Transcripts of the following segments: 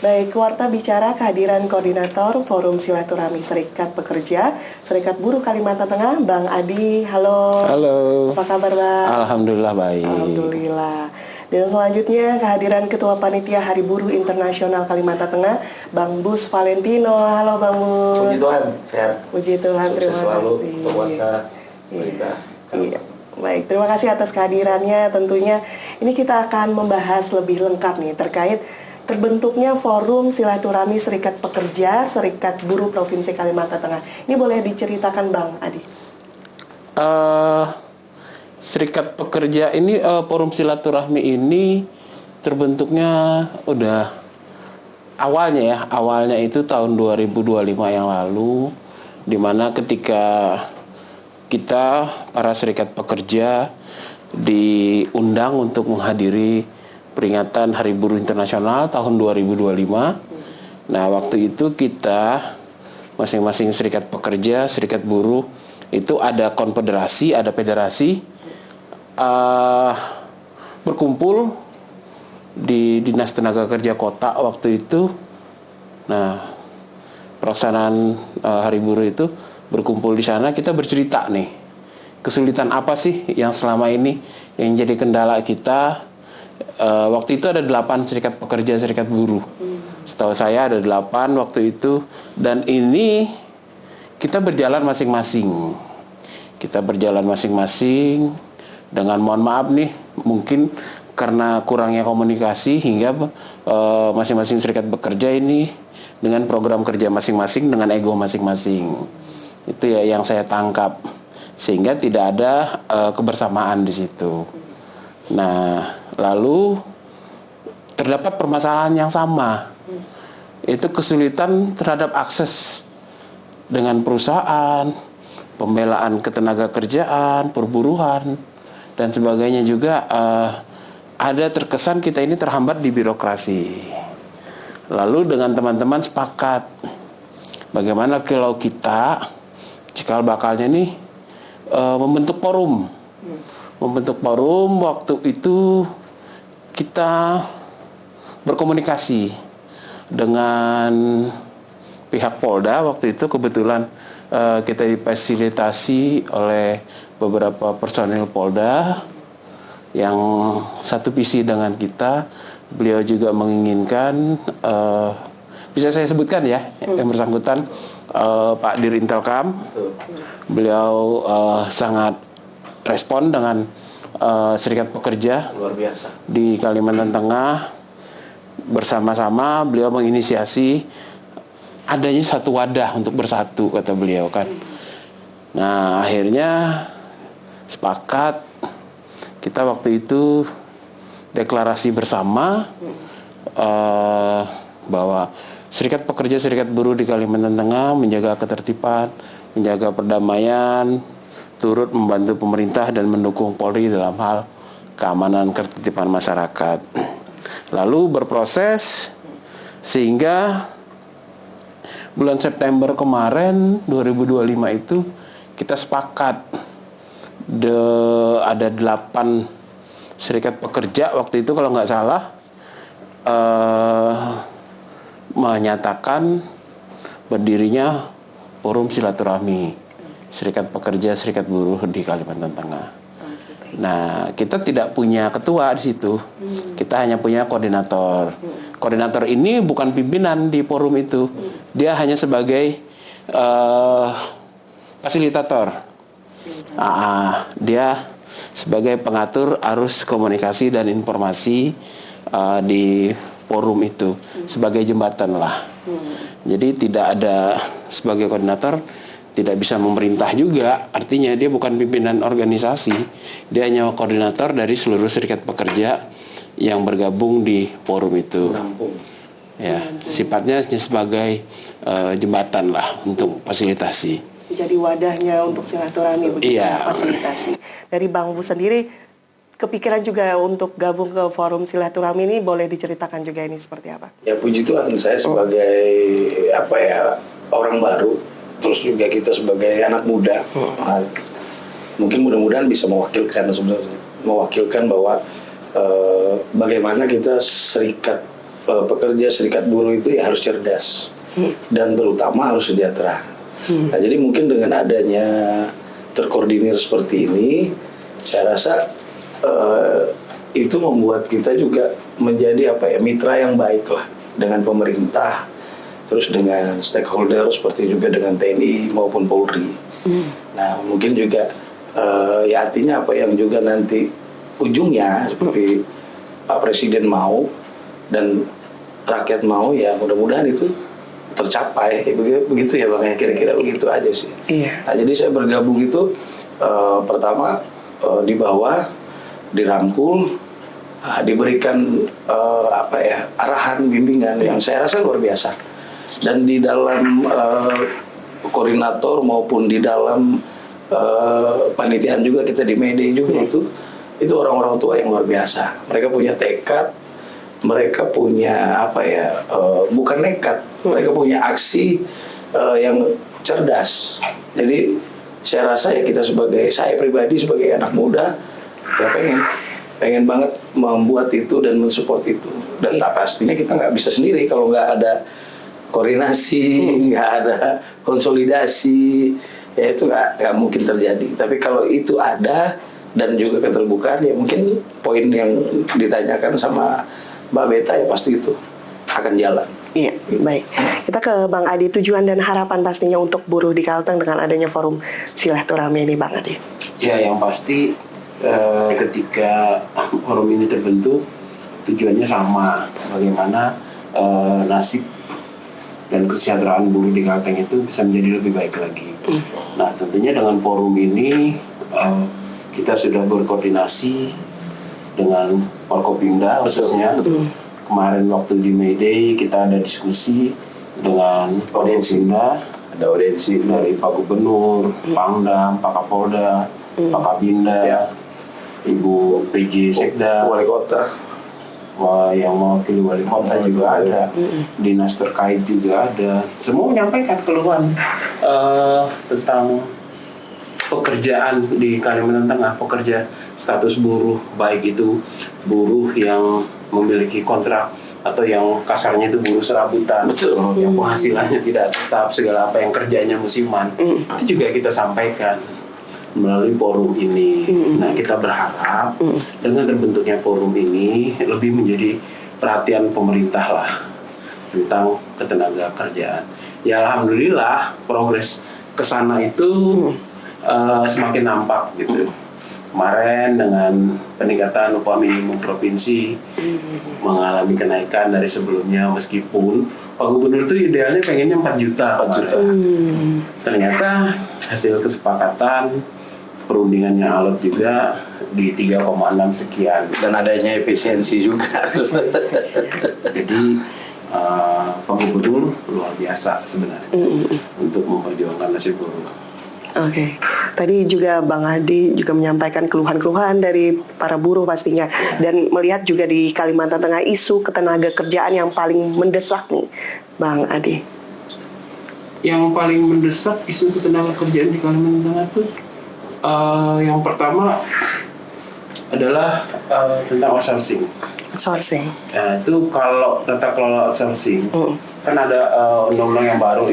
Baik, Warta bicara kehadiran Koordinator Forum Silaturahmi Serikat Pekerja, Serikat Buruh Kalimantan Tengah, Bang Adi. Halo. Halo. Apa kabar, Bang? Alhamdulillah baik. Alhamdulillah. Dan selanjutnya kehadiran Ketua Panitia Hari Buruh Internasional Kalimantan Tengah, Bang Bus Valentino. Halo, Bang Bus. Puji Tuhan, sehat. Puji Tuhan, terima selalu kasih. Untuk Warta Berita. Iya. Baik, terima kasih atas kehadirannya. Tentunya ini kita akan membahas lebih lengkap nih terkait terbentuknya Forum Silaturahmi Serikat Pekerja, Serikat Buruh Provinsi Kalimantan Tengah. Ini boleh diceritakan, Bang Adi? Serikat Pekerja ini, Forum Silaturahmi ini terbentuknya udah awalnya itu tahun 2025 yang lalu, di mana ketika kita para serikat pekerja diundang untuk menghadiri peringatan Hari Buruh Internasional tahun 2025. Nah, waktu itu kita masing-masing serikat pekerja, serikat buruh itu ada konfederasi, ada federasi, berkumpul di Dinas Tenaga Kerja Kota waktu itu. Nah, pelaksanaan Hari Buruh itu berkumpul di sana, kita bercerita nih, kesulitan apa sih yang selama ini yang jadi kendala kita. Waktu itu ada 8 serikat pekerja, serikat buruh. Setahu saya ada 8 waktu itu. Dan ini kita berjalan masing-masing. Dengan mohon maaf nih, mungkin karena kurangnya komunikasi hingga masing-masing serikat bekerja ini dengan program kerja masing-masing, dengan ego masing-masing. Itu ya yang saya tangkap. Sehingga tidak ada kebersamaan di situ. Nah, lalu terdapat permasalahan yang sama, itu kesulitan terhadap akses dengan perusahaan, pembelaan ketenaga kerjaan, perburuhan, dan sebagainya juga. Ada terkesan kita ini terhambat di birokrasi. Lalu dengan teman-teman sepakat, bagaimana kalau kita cikal bakalnya nih membentuk forum. Waktu itu kita berkomunikasi dengan pihak Polda. Waktu itu kebetulan kita difasilitasi oleh beberapa personil Polda yang satu visi dengan kita. Beliau juga menginginkan, bisa saya sebutkan ya, yang bersangkutan Pak Dir Intelkam. Beliau sangat respon dengan serikat pekerja Luar biasa di Kalimantan Tengah. Bersama-sama beliau menginisiasi adanya satu wadah untuk bersatu, kata beliau kan. Nah, akhirnya sepakat kita waktu itu deklarasi bersama bahwa serikat pekerja, serikat buruh di Kalimantan Tengah menjaga ketertiban, menjaga perdamaian, turut membantu pemerintah dan mendukung Polri dalam hal keamanan ketertiban masyarakat. Lalu berproses sehingga bulan September kemarin 2025 itu kita sepakat ada 8 serikat pekerja waktu itu kalau nggak salah menyatakan berdirinya Forum Silaturahmi Serikat Pekerja, Serikat Buruh di Kalimantan Tengah. Nah, kita tidak punya ketua di situ. Kita hanya punya koordinator. Koordinator ini bukan pimpinan di forum itu. Dia hanya sebagai fasilitator. Dia sebagai pengatur arus komunikasi dan informasi di forum itu, sebagai jembatan lah. Jadi tidak ada sebagai koordinator, tidak bisa memerintah juga, artinya dia bukan pimpinan organisasi, dia hanya koordinator dari seluruh serikat pekerja yang bergabung di forum itu. Ya, sifatnya sebagai jembatan lah untuk fasilitasi. Jadi wadahnya untuk silaturahmi begitu, iya, fasilitasi. Dari Bang Bu sendiri kepikiran juga untuk gabung ke Forum Silaturahmi ini, boleh diceritakan juga ini seperti apa? Ya, puji Tuhan, saya sebagai orang baru, terus juga kita sebagai anak muda, mungkin mudah-mudahan bisa mewakilkan bahwa bagaimana kita serikat pekerja serikat buruh itu ya harus cerdas dan terutama harus sejahtera. Nah, jadi mungkin dengan adanya terkoordinir seperti ini, saya rasa itu membuat kita juga menjadi mitra yang baik lah dengan pemerintah, terus dengan stakeholder seperti juga dengan TNI maupun Polri. Nah, mungkin juga ya artinya apa yang juga nanti ujungnya seperti Pak Presiden mau dan rakyat mau, ya mudah-mudahan itu tercapai. Begitu ya Bang, ya kira-kira begitu aja sih. Nah, jadi saya bergabung itu pertama di bawah dirangkul, diberikan arahan bimbingan yang saya rasa luar biasa, dan di dalam koordinator maupun di dalam panitiaan juga kita di Mayday juga itu orang-orang tua yang luar biasa. Mereka punya tekad, mereka punya bukan nekat, mereka punya aksi yang cerdas. Jadi saya rasa ya saya pribadi sebagai anak muda ya pengen banget membuat itu dan mensupport itu. Dan tak pastinya kita nggak bisa sendiri kalau nggak ada koordinasi, nggak ada konsolidasi, ya itu nggak mungkin terjadi. Tapi kalau itu ada dan juga keterbukaan, ya mungkin poin yang ditanyakan sama Mbak Beta ya pasti itu akan jalan. Iya, baik. Kita ke Bang Adi, tujuan dan harapan pastinya untuk buruh di Kalteng dengan adanya forum silaturahmi ini, Bang Adi. Ya, yang pasti ketika forum ini terbentuk, tujuannya sama, bagaimana nasib dan kesejahteraan buruh di Kalteng itu bisa menjadi lebih baik lagi. Nah, tentunya dengan forum ini kita sudah berkoordinasi dengan Forkopimda khususnya. Kemarin waktu di Mayday kita ada diskusi dengan Forkopimda, ada audiensi dari Pak Gubernur, Pangdam, Pak Kapolda, Pak Kabinda, Ibu PJ Sekda, Wali Kota, yang mewakili wali kota juga ada, dinas terkait juga ada. Semua menyampaikan keluhan tentang pekerjaan di Kalimantan Tengah, pekerja status buruh, baik itu buruh yang memiliki kontrak atau yang kasarnya itu buruh serabutan, yang penghasilannya tidak tetap, segala apa yang kerjanya musiman, itu juga kita sampaikan melalui forum ini. Nah, kita berharap dengan terbentuknya forum ini lebih menjadi perhatian pemerintah lah tentang ketenaga kerjaan. Ya, alhamdulillah progres ke sana itu semakin nampak gitu. Kemarin dengan peningkatan upah minimum provinsi mengalami kenaikan dari sebelumnya, meskipun Pak Gubernur itu idealnya pengennya 4 juta. Ternyata hasil kesepakatan perundingannya alot juga di 3,6 sekian, dan adanya efisiensi juga. Jadi Pak Gubernur luar biasa sebenarnya untuk memperjuangkan nasib buruh. Oke. Tadi juga Bang Adi juga menyampaikan keluhan-keluhan dari para buruh pastinya, dan melihat juga di Kalimantan Tengah isu ketenaga kerjaan yang paling mendesak nih, Bang Adi. Yang paling mendesak isu ketenaga kerjaan di Kalimantan Tengah itu yang pertama adalah tentang outsourcing. Outsourcing. Nah, itu kalau tata kelola outsourcing kan ada undang-undang yang baru.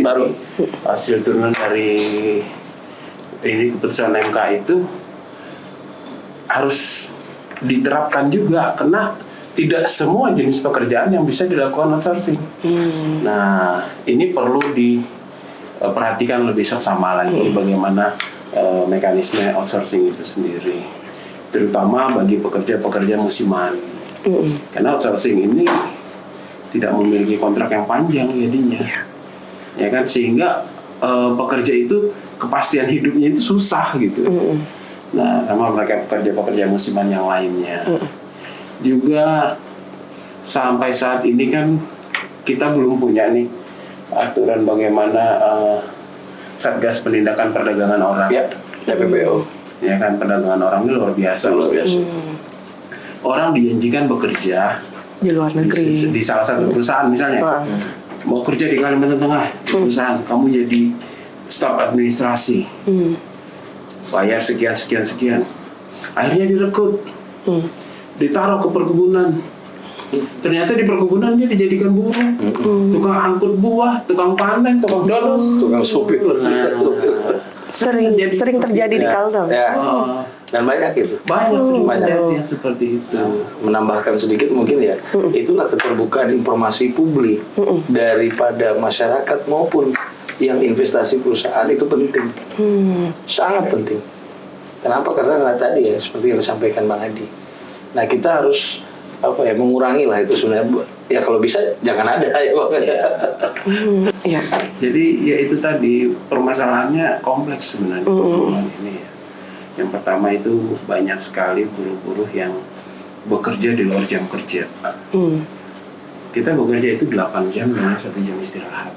Hasil turunan dari ini keputusan MK itu harus diterapkan juga, karena tidak semua jenis pekerjaan yang bisa dilakukan outsourcing. Nah, ini perlu diperhatikan lebih seksama lagi bagaimana mekanisme outsourcing itu sendiri, terutama bagi pekerja-pekerja musiman. Karena outsourcing ini tidak memiliki kontrak yang panjang jadinya, ya kan, sehingga pekerja itu kepastian hidupnya itu susah gitu. Nah, sama mereka pekerja-pekerja musiman yang lainnya. Juga sampai saat ini kan kita belum punya nih aturan bagaimana Satgas Penindakan Perdagangan Orang. Ya, TPPO. Ya kan, perdagangan orang ini luar biasa. Orang dijanjikan bekerja Di luar negeri. di salah satu perusahaan misalnya. Mau kerja di Kalimantan Tengah, perusahaan, kamu jadi staf administrasi, bayar sekian. Akhirnya direkrut, ditaruh ke perkebunan, Ternyata di perkebunan dia dijadikan buruh, tukang angkut buah, tukang panen, tukang dodos, tukang supir. Sering terjadi di Kalteng. Ya. Dan banyak itu. Banyak Banyak. yang seperti itu. Menambahkan sedikit mungkin ya, itulah keterbukaan informasi publik daripada masyarakat maupun yang investasi perusahaan itu penting, sangat penting. Kenapa? Karena tadi ya seperti yang disampaikan Bang Adi. Nah kita harus mengurangi lah itu sebenarnya. Ya kalau bisa jangan ada ya Bang. Iya. Jadi ya itu tadi permasalahannya kompleks sebenarnya ini ya. Yang pertama itu banyak sekali buruh-buruh yang bekerja di luar jam kerja. Kita bekerja itu 8 jam dengan 1 jam istirahat.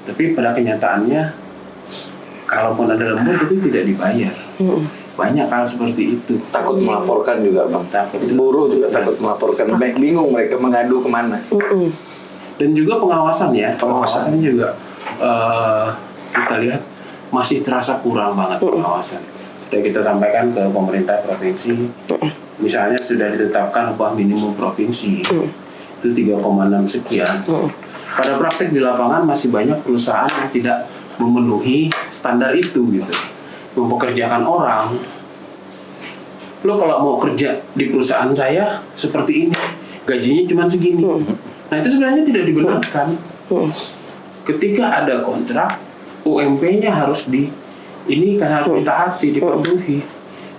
Tapi pada kenyataannya, kalaupun ada lembur itu tidak dibayar. Banyak hal seperti itu. Takut melaporkan juga Bang. Buruh juga takut melaporkan. Bingung mereka mengadu kemana. Dan juga pengawasan ya. Pengawasannya juga kita lihat masih terasa kurang banget pengawasan. Sudah kita sampaikan ke pemerintah provinsi, misalnya sudah ditetapkan upah minimum provinsi itu 3,6 sekian. Pada praktek di lapangan masih banyak perusahaan yang tidak memenuhi standar itu gitu. Mempekerjakan orang, lo kalau mau kerja di perusahaan saya seperti ini, gajinya cuma segini. Nah itu sebenarnya tidak dibenarkan. Ketika ada kontrak, UMP-nya harus ini kan harus ditaati, dipenuhi.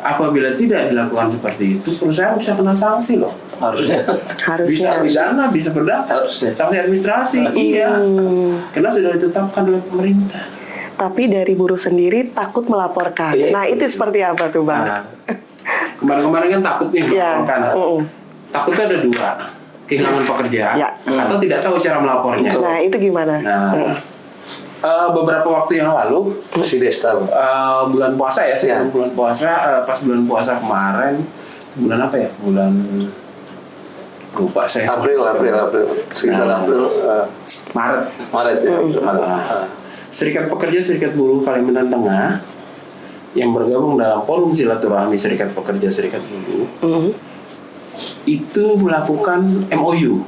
Apabila tidak dilakukan seperti itu, perusahaan bisa kena sanksi loh. Harusnya. Bisa pidana, bisa perdata. Sanksi administrasi. Iya. Karena sudah ditetapkan oleh pemerintah. Tapi dari buruh sendiri takut melaporkan. Nah itu seperti apa tuh Bang? Nah, kemarin-kemarin kan takut nih melaporkan. Takutnya ada 2, kehilangan pekerjaan atau tidak tahu cara melapornya. Nah itu gimana? Nah, beberapa waktu yang lalu si Desta bulan puasa ya, bulan puasa, pas bulan puasa kemarin, bulan apa ya? Bulan lupa saya. April sekitar April, Maret ya. Serikat Pekerja Serikat Buruh Kalimantan Tengah yang bergabung dalam Forum Silaturahmi Serikat Pekerja Serikat Buruh itu melakukan MOU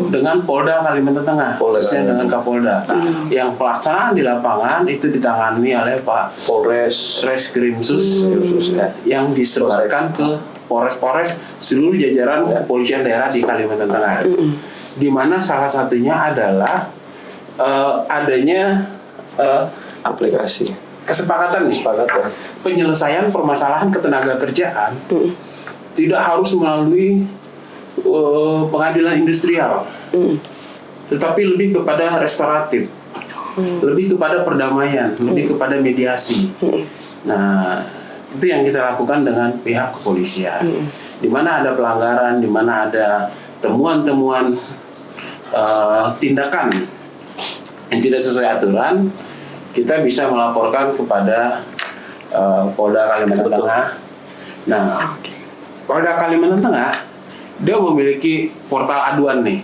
dengan Polda Kalimantan Tengah, khususnya dengan Kapolda. Yang pelaksanaan di lapangan itu ditangani oleh Pak Polres Krimsus yang diserahkan ke Polres seluruh jajaran kepolisian daerah di Kalimantan Tengah. Di mana salah satunya adalah adanya aplikasi kesepakatan penyelesaian permasalahan ketenaga kerjaan tidak harus melalui pengadilan industrial, tetapi lebih kepada restoratif, lebih kepada perdamaian, lebih kepada mediasi. Nah, itu yang kita lakukan dengan pihak kepolisian. Di mana ada pelanggaran, di mana ada temuan-temuan tindakan yang tidak sesuai aturan, kita bisa melaporkan kepada Polda Kalimantan Tengah. Nah, Polda Kalimantan Tengah dia memiliki portal aduan nih,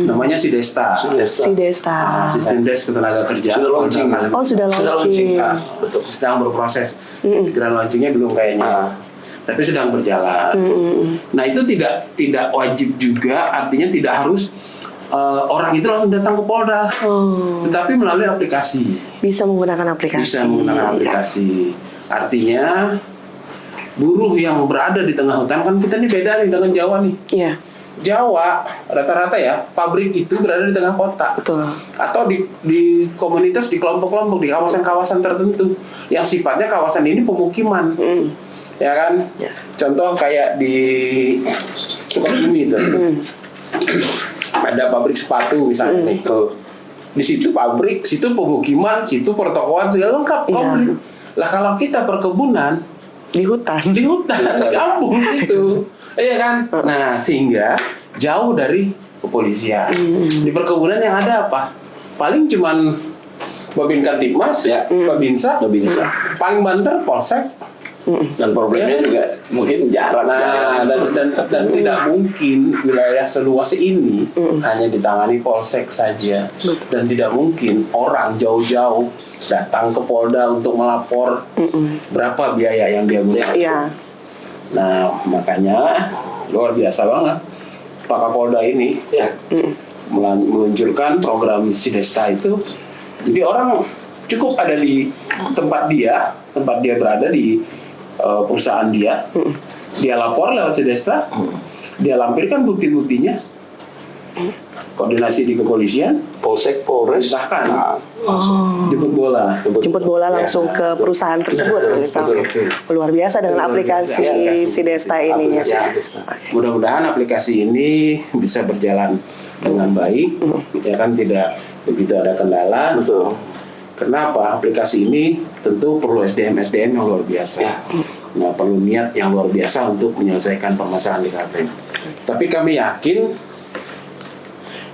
namanya Sidesta. Sistem Desk Ketenaga Kerjaan. Sudah launching. Sudah launching. Betul. Sedang berproses. Segera launchingnya belum kayaknya, tapi sedang berjalan. Nah itu tidak wajib juga, artinya tidak harus orang itu langsung datang ke Polda, tetapi melalui aplikasi. Bisa menggunakan aplikasi. Artinya buruh yang berada di tengah hutan, kan kita ini beda nih dengan Jawa nih. Iya. Jawa rata-rata ya pabrik itu berada di tengah kota. Betul. Atau di komunitas, di kelompok-kelompok, di kawasan-kawasan tertentu yang sifatnya kawasan ini pemukiman. Ya kan? Ya. Contoh kayak di Sukabumi itu. Ada pabrik sepatu misalnya nih. Di situ pabrik, situ pemukiman, situ pertokoan segala lengkap komplit. Lah kalau kita perkebunan di hutan, di kampung gitu. Iya kan? Nah, sehingga jauh dari kepolisian. Di perkebunan yang ada apa? Paling cuman Babin Kantipmas, Babinsa, paling banter Polsek. Dan problemnya juga mungkin jarang. Dan tidak mungkin wilayah seluas ini hanya ditangani Polsek saja. Dan tidak mungkin orang jauh-jauh datang ke Polda untuk melapor berapa biaya yang dia gunakan. Iya. Nah, makanya luar biasa banget. Pak Kapolda ini Ya. meluncurkan program Sidesta itu, jadi orang cukup ada di tempat dia berada di perusahaan dia lapor lewat Sidesta, dia lampirkan bukti-buktinya, koordinasi di kepolisian, Polsek, Polres, disahkan, jemput bola. Jemput bola langsung ke perusahaan tersebut. Luar biasa dengan aplikasi Sidesta ini ya. Mudah-mudahan aplikasi ini bisa berjalan dengan baik, ya kan, tidak begitu ada kendala. Betul. Kenapa? Aplikasi ini tentu perlu SDM yang luar biasa. Nah, perlu niat yang luar biasa untuk menyelesaikan permasalahan di Kalteng. Tapi kami yakin,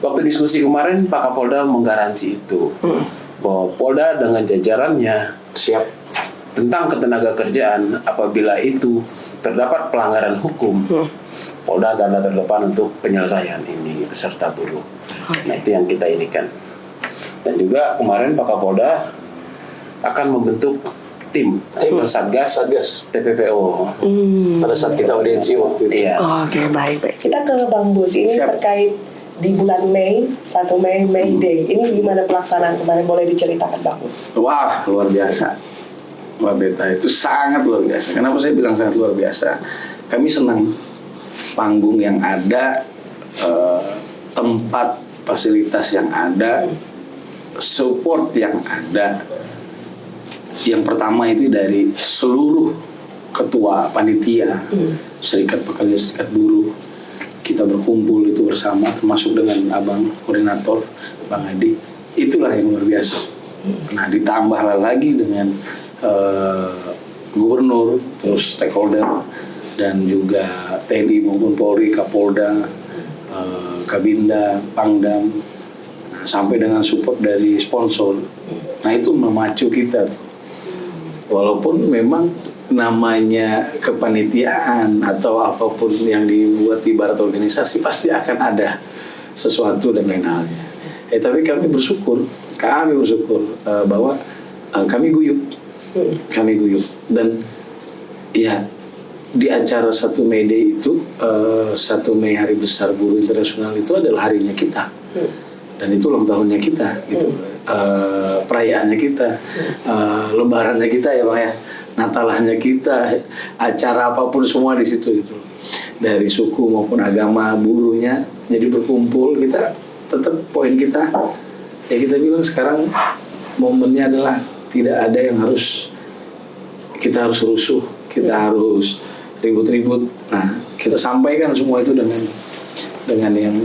waktu diskusi kemarin Pak Kapolda menggaransi itu, bahwa Polda dengan jajarannya siap tentang ketenaga kerjaan. Apabila itu terdapat pelanggaran hukum, Polda garda terdepan untuk penyelesaian ini beserta buruh. Nah, itu yang kita inikan. Dan juga kemarin Pak Kapolda akan membentuk tim Satgas TPPO. Pada saat kita audiensi waktu itu. Iya. Oke, baik. Kita ke Bang Bus, ini terkait di bulan Mei, 1 Mei, May Day. Ini gimana pelaksanaan kemarin, boleh diceritakan Bang Bus? Wah, luar biasa. Mbak Beta, itu sangat luar biasa. Kenapa saya bilang sangat luar biasa? Kami senang panggung yang ada, tempat fasilitas yang ada, support yang ada. Yang pertama itu dari seluruh ketua panitia Serikat Pekerja Serikat Buruh. Kita berkumpul itu bersama, termasuk dengan abang koordinator Bang Adi. Itulah yang luar biasa. Nah, ditambah lagi dengan gubernur, terus stakeholder, dan juga TNI maupun Polri, Kapolda, Kabinda, Pangdam, nah, sampai dengan support dari sponsor. Nah, itu memacu kita. Walaupun memang namanya kepanitiaan atau apapun yang dibuat ibarat organisasi, pasti akan ada sesuatu dan lain halnya. Tapi kami bersyukur bahwa kami guyup. Dan ya, di acara 1 Mei Day itu, 1 Mei Hari Besar Buruh Internasional itu adalah harinya kita. Dan itu ulang tahunnya kita gitu. Perayaannya kita, lebarannya kita ya Bang ya, Natalahnya kita, acara apapun semua di situ gitu. Dari suku maupun agama buruhnya jadi berkumpul. Kita tetap poin kita ya, kita bilang sekarang momennya adalah tidak ada yang kita harus rusuh, kita harus ribut-ribut. Nah, kita sampaikan semua itu dengan yang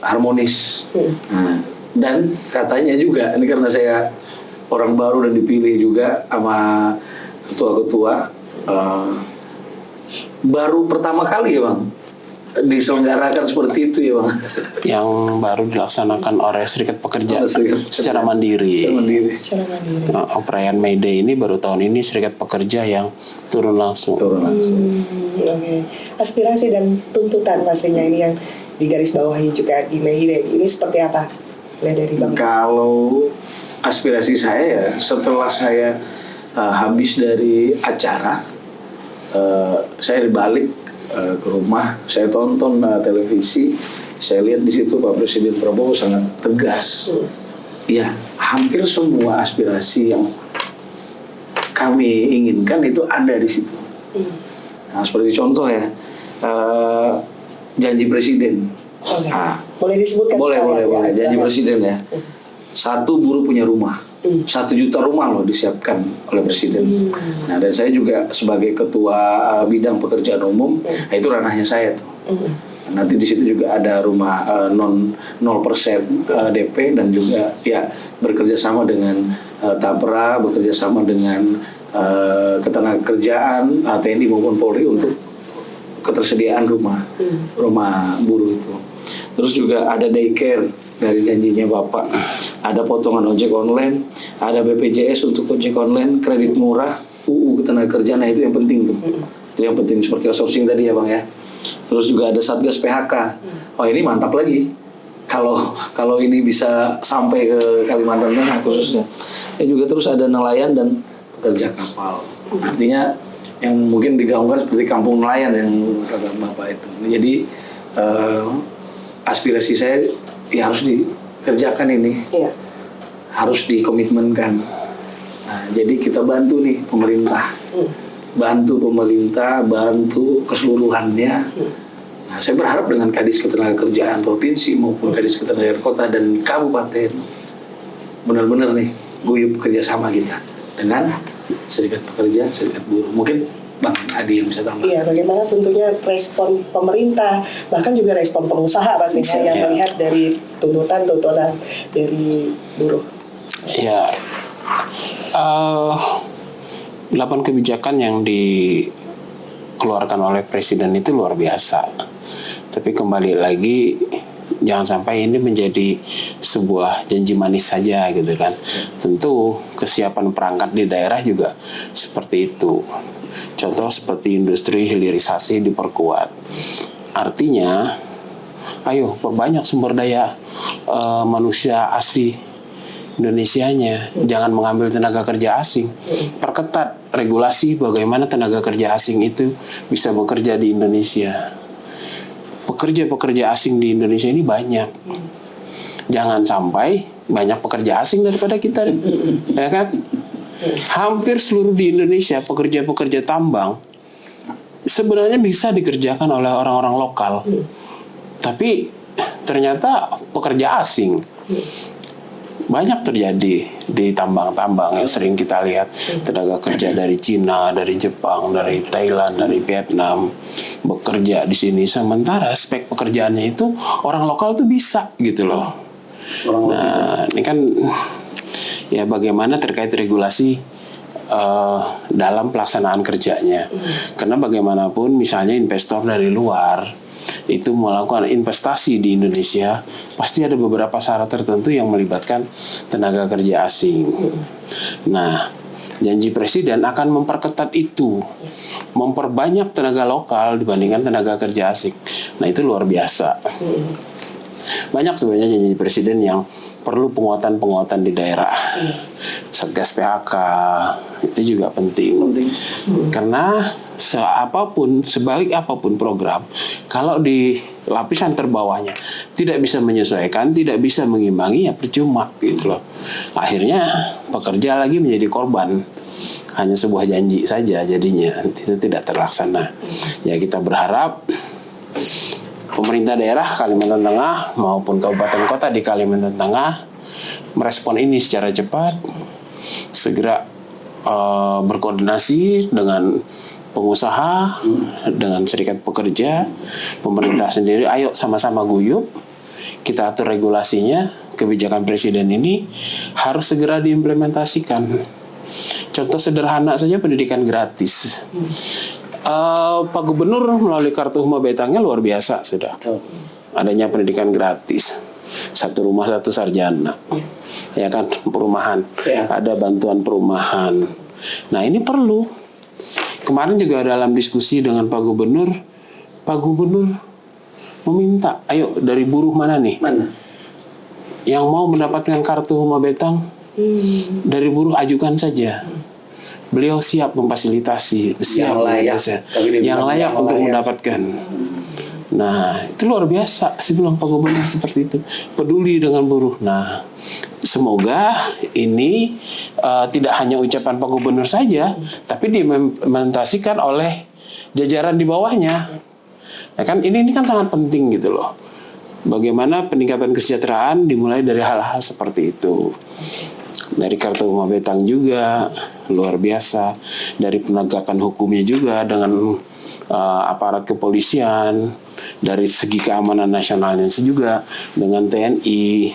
harmonis. Nah, dan katanya juga, ini karena saya orang baru dan dipilih juga sama ketua-ketua, baru pertama kali ya Bang diselenggarakan seperti itu ya Bang. Yang baru dilaksanakan oleh Serikat Pekerja secara mandiri. Nah, perayaan May Day ini baru tahun ini Serikat Pekerja yang turun langsung. Oke. Aspirasi dan tuntutan pastinya ini yang digarisbawahi juga di May Day. Ini seperti apa? Dari Bang. Kalau aspirasi saya ya, setelah saya habis dari acara, saya balik ke rumah, saya tonton televisi, saya lihat di situ Pak Presiden Prabowo sangat tegas. Ya, hampir semua aspirasi yang kami inginkan itu ada di situ. Nah, seperti contoh ya, janji presiden. Nah, boleh disebutkan? Boleh. Janji presiden ya. 1 buruh punya rumah. 1 juta rumah loh disiapkan oleh presiden. Nah, dan saya juga sebagai ketua bidang pekerjaan umum, nah, itu ranahnya saya tuh. Nanti di situ juga ada rumah 0% DP, dan juga ya bekerja sama dengan Tapra, bekerja sama dengan ketenagakerjaan TNI maupun Polri untuk ketersediaan rumah buruh itu. Terus juga ada daycare dari janjinya Bapak, ada potongan ojek online, ada BPJS untuk ojek online, kredit murah, UU ketenagakerjaan. Nah, itu yang penting tuh. Itu yang penting, seperti outsourcing tadi ya Bang ya. Terus juga ada Satgas PHK. Oh, ini mantap lagi. Kalau ini bisa sampai ke Kalimantan Tengah khususnya. Ya juga terus ada nelayan dan pekerja kapal. Artinya yang mungkin digaungkan seperti kampung nelayan yang kata Bapak itu. Jadi aspirasi saya ya harus dikerjakan ini, Iya. harus dikomitmenkan. Nah, jadi kita bantu nih pemerintah, bantu keseluruhannya. Nah, saya berharap dengan Kadis Ketenagakerjaan Provinsi maupun Kadis Ketenagakerjaan Kota dan Kabupaten benar-benar nih guyup kerjasama kita dengan serikat pekerja, serikat buruh. Mungkin Bang Adi yang bisa tambah. Iya, bagaimana tentunya respon pemerintah, bahkan juga respon pengusaha pastinya yang melihat dari tuntutan dari buruh. Ya, 8 kebijakan yang dikeluarkan oleh Presiden itu luar biasa. Tapi kembali lagi, jangan sampai ini menjadi sebuah janji manis saja gitu kan. Tentu kesiapan perangkat di daerah juga seperti itu. Contoh seperti industri hilirisasi diperkuat. Artinya, ayo perbanyak sumber daya manusia asli Indonesianya. Jangan mengambil tenaga kerja asing. Perketat regulasi bagaimana tenaga kerja asing itu bisa bekerja di Indonesia. Pekerja-pekerja asing di Indonesia ini banyak. Jangan sampai banyak pekerja asing daripada kita, ya kan? Hampir seluruh di Indonesia pekerja-pekerja tambang sebenarnya bisa dikerjakan oleh orang-orang lokal, tapi ternyata pekerja asing. Banyak terjadi di tambang-tambang yang sering kita lihat, tenaga kerja dari Cina, dari Jepang, dari Thailand, dari Vietnam bekerja di sini, sementara spek pekerjaannya itu orang lokal tuh bisa gitu loh. Nah, ini kan ya bagaimana terkait regulasi dalam pelaksanaan kerjanya. Karena bagaimanapun misalnya investor dari luar itu melakukan investasi di Indonesia, pasti ada beberapa syarat tertentu yang melibatkan tenaga kerja asing. Nah, janji Presiden akan memperketat itu, memperbanyak tenaga lokal dibandingkan tenaga kerja asing. Nah, itu luar biasa. Banyak sebenarnya janji Presiden yang perlu penguatan-penguatan di daerah. Satgas PHK itu juga penting. Karena sebaik apapun program, kalau di lapisan terbawahnya tidak bisa menyesuaikan, tidak bisa mengimbangi, ya percuma gitu loh. Akhirnya pekerja lagi menjadi korban. Hanya sebuah janji saja jadinya, itu tidak terlaksana. Ya kita berharap pemerintah daerah Kalimantan Tengah maupun kabupaten kota di Kalimantan Tengah merespon ini secara cepat, segera berkoordinasi dengan pengusaha, dengan serikat pekerja, pemerintah sendiri. Ayo sama-sama guyup, kita atur regulasinya. Kebijakan Presiden ini harus segera diimplementasikan. Contoh sederhana saja, pendidikan gratis. Pak Gubernur melalui kartu Huma Betangnya luar biasa sudah. Adanya pendidikan gratis, 1 rumah 1 sarjana, ya kan, perumahan, ada bantuan perumahan. Nah ini perlu. Kemarin juga dalam diskusi dengan Pak Gubernur meminta, ayo dari buruh mana nih? Mana? Yang mau mendapatkan kartu Huma Betang, dari buruh ajukan saja. Beliau siap memfasilitasi, siap yang layak untuk mendapatkan. Nah, itu luar biasa. Saya bilang Pak Gubernur seperti itu, peduli dengan buruh. Nah, semoga ini tidak hanya ucapan Pak Gubernur saja, tapi diimplementasikan oleh jajaran di bawahnya. Ya kan, ini kan sangat penting gitu loh. Bagaimana peningkatan kesejahteraan dimulai dari hal-hal seperti itu. Dari kartu Huma Betang juga luar biasa, dari penegakan hukumnya juga dengan aparat kepolisian, dari segi keamanan nasionalnya juga dengan TNI.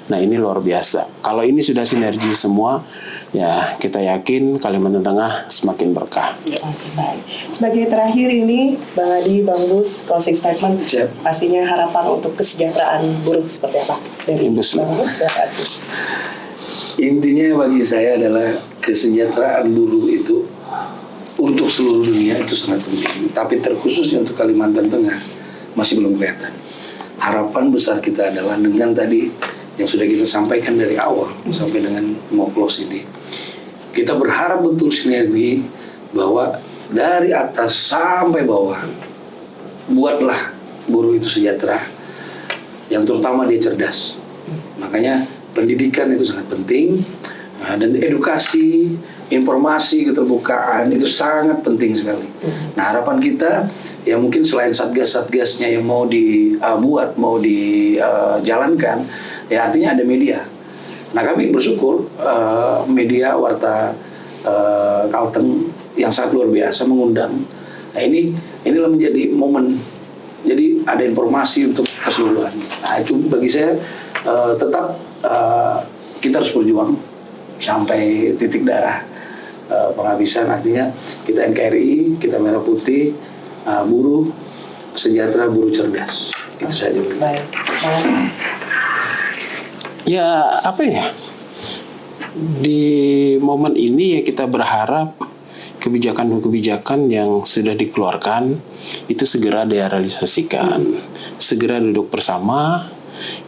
Nah ini luar biasa. Kalau ini sudah sinergi semua, ya kita yakin Kalimantan Tengah semakin berkah. Oke, baik. Sebagai terakhir ini, Bang Adi, Bang Bus, closing statement. Pastinya harapan untuk kesejahteraan buruh seperti apa dari Bang Bus? Intinya bagi saya adalah kesejahteraan buruh itu untuk seluruh dunia itu sangat penting. Tapi terkhususnya untuk Kalimantan Tengah masih belum kelihatan. Harapan besar kita adalah dengan tadi yang sudah kita sampaikan dari awal sampai dengan mau close ini. Kita berharap betul sinergi bahwa dari atas sampai bawah buatlah buruh itu sejahtera, yang terutama dia cerdas. Makanya pendidikan itu sangat penting, dan edukasi, informasi, keterbukaan itu sangat penting sekali. Nah, harapan kita ya mungkin selain satgas-satgasnya yang mau dibuat, mau dijalankan, ya artinya ada media. Nah, kami bersyukur media Warta Kalteng yang sangat luar biasa mengundang. Nah, inilah menjadi momen. Jadi ada informasi untuk keseluruhan. Nah, itu bagi saya tetap kita harus berjuang sampai titik darah penghabisan. Artinya kita NKRI, kita Merah Putih, buruh sejahtera, buruh cerdas. Itu saja. Baik. Ya apa ya, di momen ini ya kita berharap kebijakan-kebijakan yang sudah dikeluarkan itu segera direalisasikan, segera duduk bersama,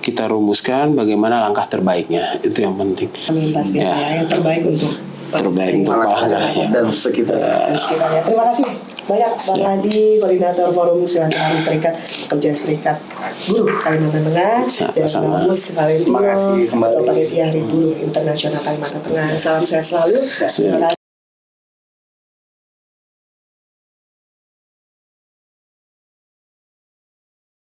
kita rumuskan bagaimana langkah terbaiknya, itu yang penting. Amin, pasti ya. Yang terbaik untuk Pak dan sekitarnya. Terima kasih banyak Bang Adi, Koordinator Forum Silaturahmi Serikat Pekerja Serikat Buruh Kalimantan Tengah, dan Bang Mus Valentino, Terima kasih kembali. Ketua Panitia Hari Buruh Internasional Kalimantan Tengah. Salam sehat selalu.